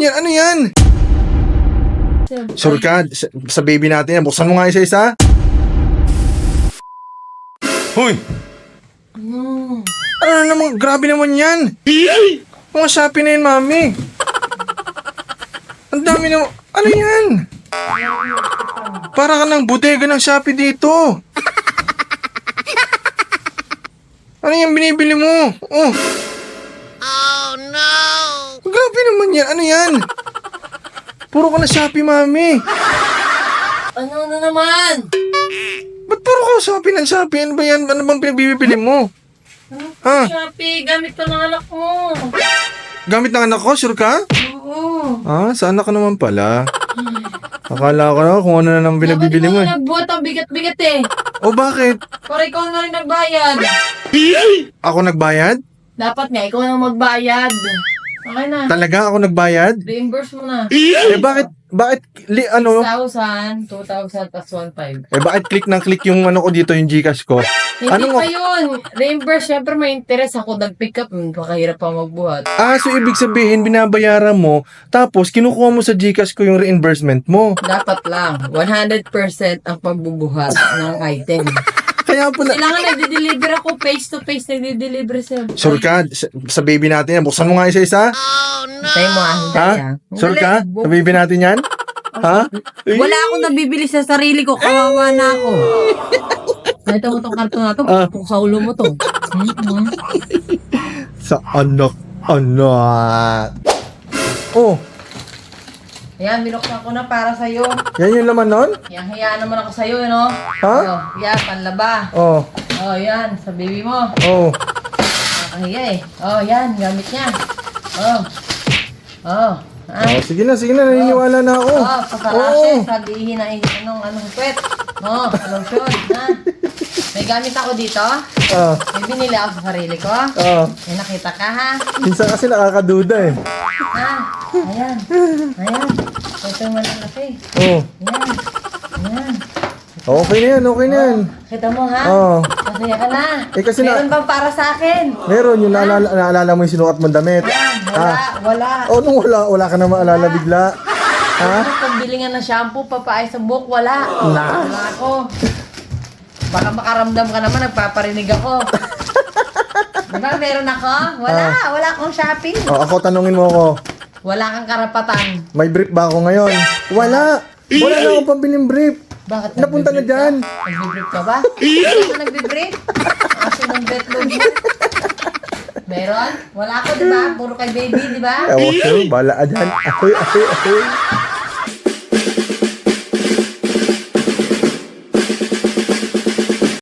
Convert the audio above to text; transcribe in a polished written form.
yan? Ano yan? Sure ka? Sa baby natin yan. Buksan mo nga isa-isa. Hoy! Ano naman? Grabe naman yan. Mga Shopee na yan, mami. Ang dami naman. Ano yan? Para ka ng bodega ng Shopee dito. Ano yung binibili mo? Oh. Oh no! Grabe naman yan. Ano yan? Puro ka na Shopee, mami. Ano na naman? Ba't puro ka Shopee ng Shopee? Ano ba yan? Ano bang pinabibili mo? Ha? Shopee, gamit pa ng anak mo. Gamit ng anak ko? Sure ka? Oo. Ah, sa anak ka naman pala. Akala ko na kung ano na naman pinabibili mo Bakit eh. mo nagbuhat ang bigat-bigat eh? O bakit? Para ikaw na rin nagbayad. Ako nagbayad? Dapat nga, ikaw na magbayad. Okay na. Talaga ako nagbayad? Reimburse mo na. Eh bakit ano? 1,000, 2,000, plus 1,500. Eh bakit click ng click yung ano ko dito, yung Gcash ko? Hindi Ano pa yun. Reimburse, syempre may interest. Ako nag-pick up. Pakahirap pa magbuhat. Ah, so ibig sabihin binabayaran mo, tapos kinukuha mo sa Gcash ko yung reimbursement mo. Dapat lang. 100% ang pagbubuhat ng item. Kaya pala, Kailangan nagde-deliver ako. Face-to-face nagde-deliver sa'yo. sure ka? Sa baby natin yan, buksan mo nga isa-isa. Oh no! Hintay mo ah. Ha? Hintay ah. Sure ka? Sa baby natin yan? Ha? Wala akong nabibili sa sarili ko. Kawawa na ako. Nakita mo tong karton na to. Kung sa ulo mo to. Sa anak. Oh, Ayan, binuksan ko na para sa'yo. yan yung laman nun? Hayaan naman ako sa'yo, no? Ha? Oh, yan, panlaba. Oh, Oh, yan, sa baby mo. oh. Nakahiya eh. Oh, yan, gamit niya. Oh. Oh. Ah. Oh, sige na, naniniwala na ako. Oh, pasarashe, sabihin na anong pwet. Oh, lotion, ha? May gamit ako dito. Ah, May binili ako sa sarili ko. May nakita ka, ha? minsan kasi nakakaduda eh. Ha? Ayan. Ayan. Ito yung malalaki. Oh, Ayan. Ayan. okay na yan. Kita mo, ha? Oh. Masaya ka na. Eh, kasi Meron bang para sa akin? Meron yung naalala mo yung sinukat mong damit. Wala. Oh, nung wala ka na maalala bigla. Ha? Ano pagbili nga ng shampoo, papaay sa buhok, wala. Wala ako. Baka makaramdam ka naman, nagpaparinig ako. Diba, meron ako? Wala akong shopping. Oh, ako, tanungin mo ako. Wala kang karapatan. May brief ba ako ngayon? Wala na akong pambiling brief. Bakit Napunta na nagbe-brief dyan. ka? Nagbe-brief ka ba? Meron ka nagbe-brief? Aso ng betlog mo. Meron? Wala ako, diba? Puro kay baby, diba? Okay, bala ka dyan. Ahoy.